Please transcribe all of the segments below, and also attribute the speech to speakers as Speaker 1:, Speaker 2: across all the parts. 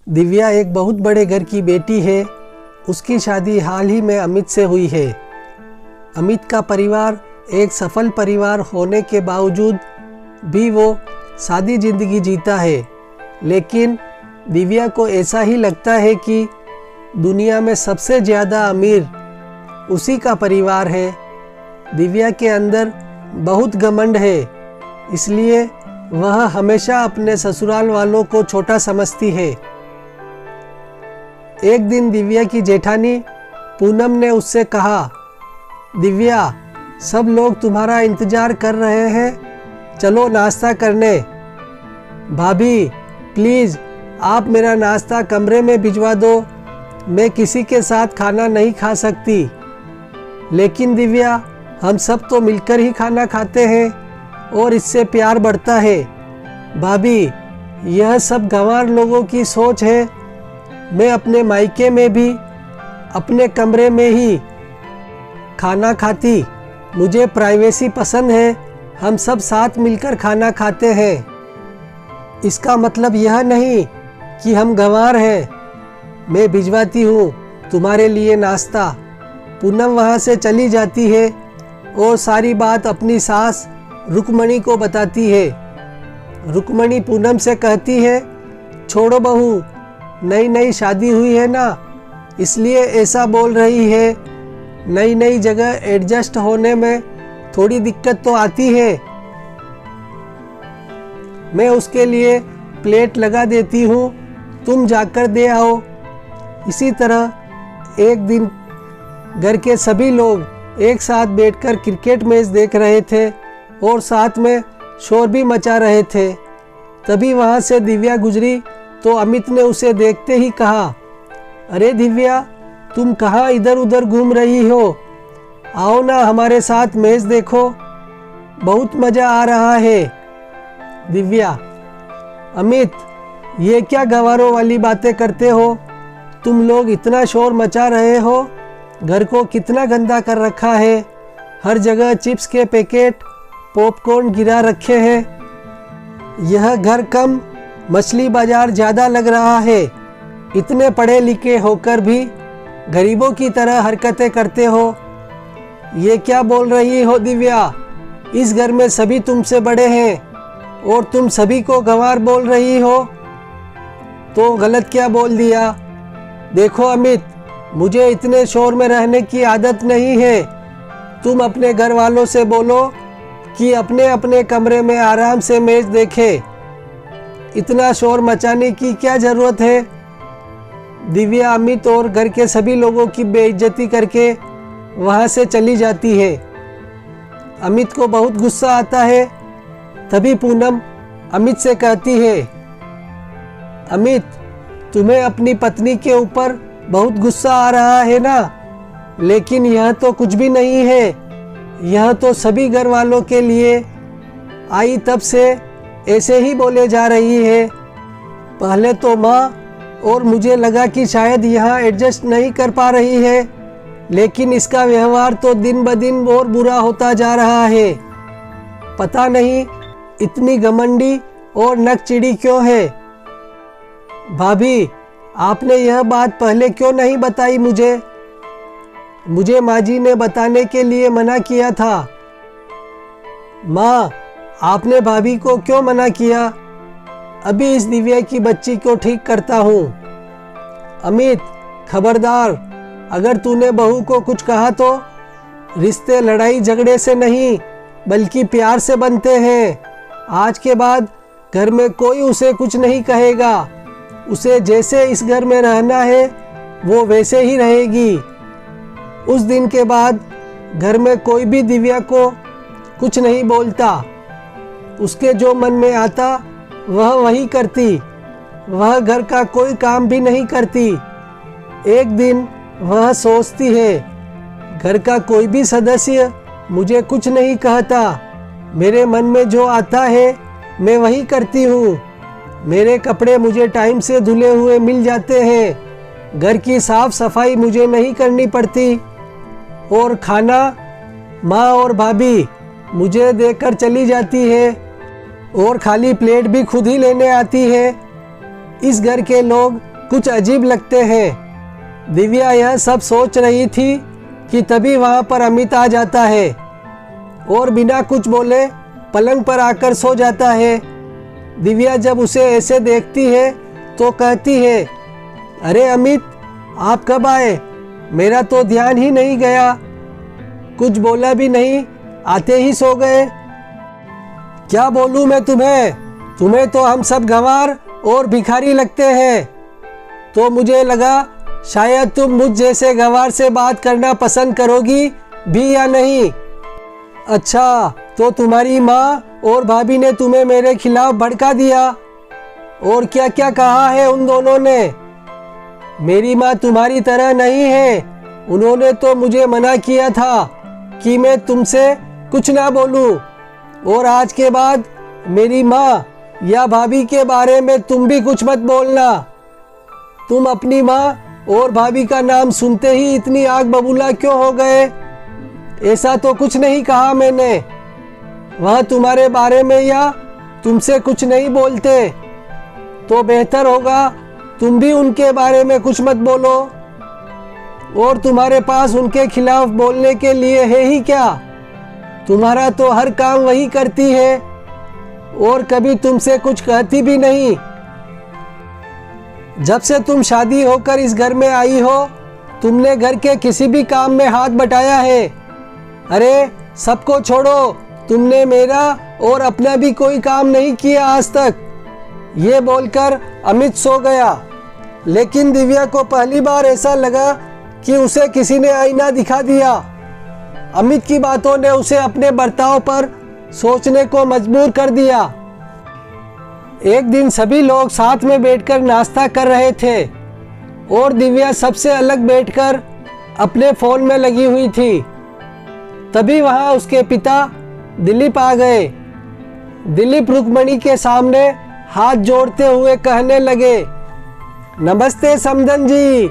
Speaker 1: दिव्या एक बहुत बड़े घर की बेटी है। उसकी शादी हाल ही में अमित से हुई है। अमित का परिवार एक सफल परिवार होने के बावजूद भी वो सादी जिंदगी जीता है, लेकिन दिव्या को ऐसा ही लगता है कि दुनिया में सबसे ज़्यादा अमीर उसी का परिवार है। दिव्या के अंदर बहुत घमंड है, इसलिए वह हमेशा अपने ससुराल वालों को छोटा समझती है। एक दिन दिव्या की जेठानी पूनम ने उससे कहा, दिव्या, सब लोग तुम्हारा इंतज़ार कर रहे हैं, चलो नाश्ता करने। भाभी, प्लीज़ आप मेरा नाश्ता कमरे में भिजवा दो, मैं किसी के साथ खाना नहीं खा सकती। लेकिन दिव्या, हम सब तो मिलकर ही खाना खाते हैं और इससे प्यार बढ़ता है। भाभी, यह सब गंवार लोगों की सोच है। मैं अपने मायके में भी अपने कमरे में ही खाना खाती। मुझे प्राइवेसी पसंद है, हम सब साथ मिलकर खाना खाते हैं। इसका मतलब यह नहीं कि हम गंवार हैं। मैं भिजवाती हूँ तुम्हारे लिए नाश्ता। पूनम वहाँ से चली जाती है और सारी बात अपनी सास रुक्मणी को बताती है। रुक्मणी पूनम से कहती है, छोड़ो बहू, नई नई शादी हुई है ना, इसलिए ऐसा बोल रही है। नई नई जगह एडजस्ट होने में थोड़ी दिक्कत तो आती है। मैं उसके लिए प्लेट लगा देती हूँ, तुम जाकर दे आओ। इसी तरह एक दिन घर के सभी लोग एक साथ बैठकर क्रिकेट मैच देख रहे थे और साथ में शोर भी मचा रहे थे। तभी वहाँ से दिव्या गुजरी तो अमित ने उसे देखते ही कहा, अरे दिव्या, तुम कहाँ इधर उधर घूम रही हो? आओ ना हमारे साथ मैच देखो, बहुत मज़ा आ रहा है। दिव्या, अमित, ये क्या गंवारों वाली बातें करते हो? तुम लोग इतना शोर मचा रहे हो, घर को कितना गंदा कर रखा है। हर जगह चिप्स के पैकेट, पॉपकॉर्न गिरा रखे हैं। यह घर कम, मछली बाजार ज़्यादा लग रहा है। इतने पढ़े लिखे होकर भी गरीबों की तरह हरकतें करते हो। ये क्या बोल रही हो दिव्या? इस घर में सभी तुमसे बड़े हैं और तुम सभी को गंवार बोल रही हो, तो गलत क्या बोल दिया? देखो अमित, मुझे इतने शोर में रहने की आदत नहीं है। तुम अपने घर वालों से बोलो कि अपने अपने कमरे में आराम से मैच देखें। इतना शोर मचाने की क्या ज़रूरत है? दिव्या अमित और घर के सभी लोगों की बेइज्जती करके वहाँ से चली जाती है। अमित को बहुत गुस्सा आता है। तभी पूनम अमित से कहती है, अमित, तुम्हें अपनी पत्नी के ऊपर बहुत गुस्सा आ रहा है ना? लेकिन यह तो कुछ भी नहीं है। यह तो सभी घर वालों के लिए आई तब से ऐसे ही बोले जा रही है। पहले तो माँ और मुझे लगा कि शायद यहाँ एडजस्ट नहीं कर पा रही है, लेकिन इसका व्यवहार तो दिन ब दिन और बुरा होता जा रहा है। पता नहीं इतनी घमंडी और नकचिड़ी क्यों है। भाभी, आपने यह बात पहले क्यों नहीं बताई मुझे? मुझे माँ जी ने बताने के लिए मना किया था। माँ, आपने भाभी को क्यों मना किया? अभी इस दिव्या की बच्ची को ठीक करता हूँ। अमित, खबरदार, अगर तूने बहू को कुछ कहा तो रिश्ते लड़ाई झगड़े से नहीं बल्कि प्यार से बनते हैं। आज के बाद घर में कोई उसे कुछ नहीं कहेगा। उसे जैसे इस घर में रहना है वो वैसे ही रहेगी। उस दिन के बाद घर में कोई भी दिव्या को कुछ नहीं बोलता। उसके जो मन में आता वह वही करती। वह घर का कोई काम भी नहीं करती। एक दिन वह सोचती है, घर का कोई भी सदस्य मुझे कुछ नहीं कहता। मेरे मन में जो आता है मैं वही करती हूँ। मेरे कपड़े मुझे टाइम से धुले हुए मिल जाते हैं। घर की साफ सफाई मुझे नहीं करनी पड़ती और खाना माँ और भाभी मुझे देकर चली जाती है और खाली प्लेट भी खुद ही लेने आती है। इस घर के लोग कुछ अजीब लगते हैं। दिव्या यह सब सोच रही थी कि तभी वहाँ पर अमित आ जाता है और बिना कुछ बोले पलंग पर आकर सो जाता है। दिव्या जब उसे ऐसे देखती है तो कहती है, अरे अमित, आप कब आए? मेरा तो ध्यान ही नहीं गया। कुछ बोला भी नहीं, आते ही सो गए। क्या बोलूँ मैं तुम्हें तो हम सब गंवार और भिखारी लगते हैं। तो मुझे लगा शायद तुम मुझ जैसे गंवार से बात करना पसंद करोगी भी या नहीं। अच्छा, तो तुम्हारी माँ और भाभी ने तुम्हें मेरे खिलाफ भड़का दिया? और क्या क्या कहा है उन दोनों ने? मेरी माँ तुम्हारी तरह नहीं है। उन्होंने तो मुझे मना किया था कि मैं तुमसे कुछ ना बोलूं। और आज के बाद मेरी माँ या भाभी के बारे में तुम भी कुछ मत बोलना। तुम अपनी माँ और भाभी का नाम सुनते ही इतनी आग बबूला क्यों हो गए? ऐसा तो कुछ नहीं कहा मैंने। वह तुम्हारे बारे में या तुमसे कुछ नहीं बोलते तो बेहतर होगा तुम भी उनके बारे में कुछ मत बोलो। और तुम्हारे पास उनके खिलाफ बोलने के लिए है ही क्या? तुम्हारा तो हर काम वही करती है और कभी तुमसे कुछ कहती भी नहीं। जब से तुम शादी होकर इस घर में आई हो, तुमने घर के किसी भी काम में हाथ बटाया है? अरे सबको छोड़ो, तुमने मेरा और अपना भी कोई काम नहीं किया आज तक। ये बोलकर अमित सो गया। लेकिन दिव्या को पहली बार ऐसा लगा कि उसे किसी ने आईना दिखा दिया। अमित की बातों ने उसे अपने बर्ताव पर सोचने को मजबूर कर दिया। एक दिन सभी लोग साथ में बैठकर नाश्ता कर रहे थे और दिव्या सबसे अलग बैठकर अपने फोन में लगी हुई थी। तभी वहां उसके पिता दिलीप आ गए। दिलीप रुक्मणी के सामने हाथ जोड़ते हुए कहने लगे, नमस्ते समदन जी,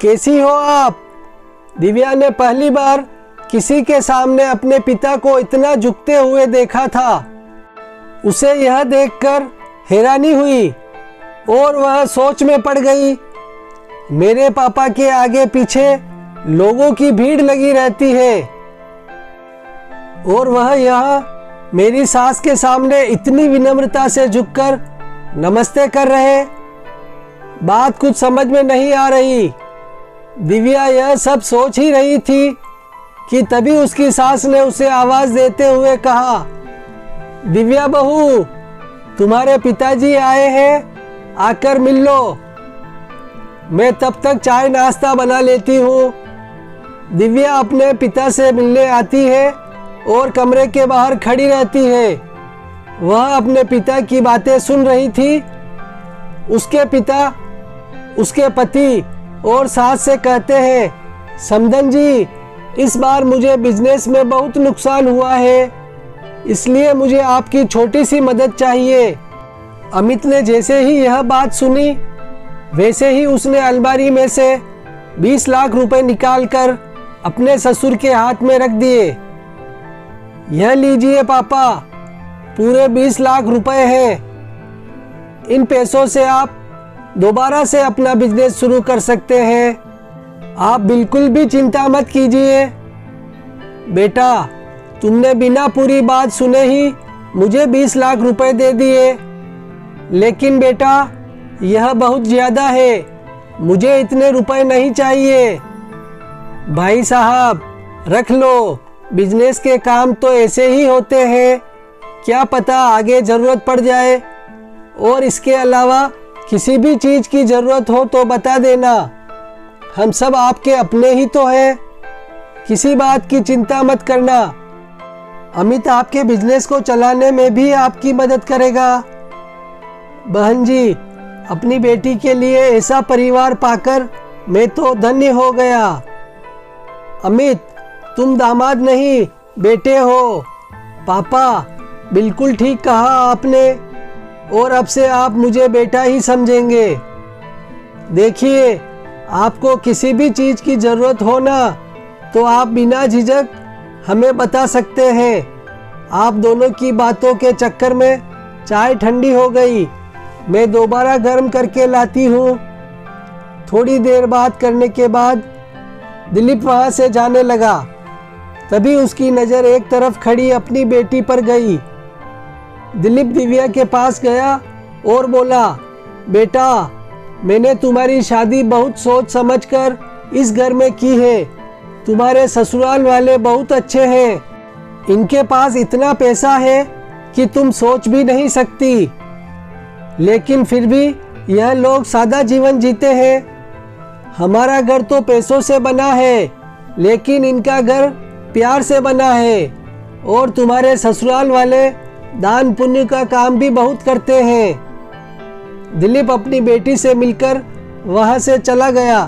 Speaker 1: कैसी हो आप? दिव्या ने पहली बार किसी के सामने अपने पिता को इतना झुकते हुए देखा था। उसे यह देखकर हैरानी हुई और वह सोच में पड़ गई। मेरे पापा के आगे पीछे लोगों की भीड़ लगी रहती है और वह यहाँ मेरी सास के सामने इतनी विनम्रता से झुककर नमस्ते कर रहे। बात कुछ समझ में नहीं आ रही। दिव्या यह सब सोच ही रही थी कि तभी उसकी सास ने उसे आवाज देते हुए कहा, दिव्या बहू, तुम्हारे पिताजी आए हैं, आकर मिल लो। मैं तब तक चाय नाश्ता बना लेती हूँ। दिव्या अपने पिता से मिलने आती है और कमरे के बाहर खड़ी रहती है। वह अपने पिता की बातें सुन रही थी। उसके पिता उसके पति और सास से कहते हैं, समदन जी, इस बार मुझे बिजनेस में बहुत नुकसान हुआ है, इसलिए मुझे आपकी छोटी सी मदद चाहिए। अमित ने जैसे ही यह बात सुनी वैसे ही उसने अलमारी में से 20 लाख रुपए निकालकर अपने ससुर के हाथ में रख दिए। यह लीजिए पापा, पूरे 20 लाख रुपए हैं। इन पैसों से आप दोबारा से अपना बिजनेस शुरू कर सकते हैं। आप बिल्कुल भी चिंता मत कीजिए। बेटा, तुमने बिना पूरी बात सुने ही मुझे 20 लाख रुपए दे दिए। लेकिन बेटा, यह बहुत ज्यादा है। मुझे इतने रुपए नहीं चाहिए। भाई साहब, रख लो। बिजनेस के काम तो ऐसे ही होते हैं, क्या पता आगे जरूरत पड़ जाए। और इसके अलावा किसी भी चीज की जरूरत हो तो बता देना। हम सब आपके अपने ही तो हैं। किसी बात की चिंता मत करना। अमित आपके बिजनेस को चलाने में भी आपकी मदद करेगा। बहन जी, अपनी बेटी के लिए ऐसा परिवार पाकर मैं तो धन्य हो गया। अमित, तुम दामाद नहीं बेटे हो। पापा, बिल्कुल ठीक कहा आपने, और अब से आप मुझे बेटा ही समझेंगे। देखिए, आपको किसी भी चीज की जरूरत हो ना तो आप बिना झिझक हमें बता सकते हैं। आप दोनों की बातों के चक्कर में चाय ठंडी हो गई। मैं दोबारा गर्म करके लाती हूँ। थोड़ी देर बात करने के बाद दिलीप वहाँ से जाने लगा। तभी उसकी नज़र एक तरफ खड़ी अपनी बेटी पर गई। दिलीप दिव्या के पास गया और बोला, बेटा, मैंने तुम्हारी शादी बहुत सोच समझकर इस घर में की है। तुम्हारे ससुराल वाले बहुत अच्छे हैं। इनके पास इतना पैसा है कि तुम सोच भी नहीं सकती। लेकिन फिर भी यह लोग सादा जीवन जीते हैं। हमारा घर तो पैसों से बना है, लेकिन इनका घर प्यार से बना है। और तुम्हारे ससुराल वाले दान पुण्य का काम भी बहुत करते हैं। दिलीप अपनी बेटी से मिलकर वहाँ से चला गया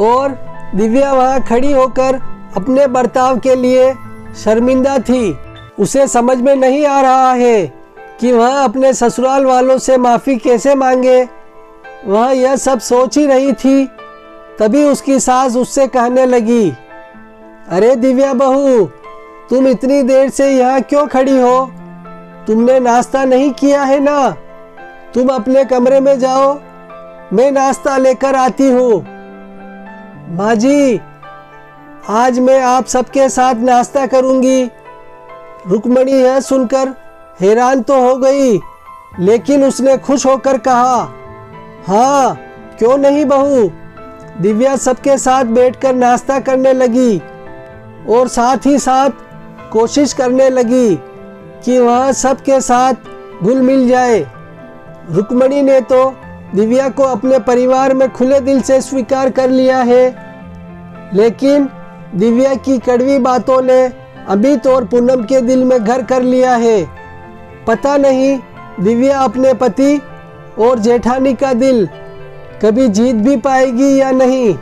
Speaker 1: और दिव्या वहाँ खड़ी होकर अपने बर्ताव के लिए शर्मिंदा थी। उसे समझ में नहीं आ रहा है कि वह अपने ससुराल वालों से माफ़ी कैसे मांगे। वह यह सब सोच ही रही थी, तभी उसकी सास उससे कहने लगी, अरे दिव्या बहू, तुम इतनी देर से यहाँ क्यों खड़ी हो? तुमने नाश्ता नहीं किया है ना? तुम अपने कमरे में जाओ, मैं नाश्ता लेकर आती हूँ। माँ जी, आज मैं आप सबके साथ नाश्ता करूँगी। रुक्मणी यह सुनकर हैरान तो हो गई, लेकिन उसने खुश होकर कहा, हाँ क्यों नहीं बहू। दिव्या सबके साथ बैठकर नाश्ता करने लगी और साथ ही साथ कोशिश करने लगी कि वह सबके साथ घुल मिल जाए। रुक्मणी ने तो दिव्या को अपने परिवार में खुले दिल से स्वीकार कर लिया है, लेकिन दिव्या की कड़वी बातों ने अमित और पूनम के दिल में घर कर लिया है। पता नहीं दिव्या अपने पति और जेठानी का दिल कभी जीत भी पाएगी या नहीं।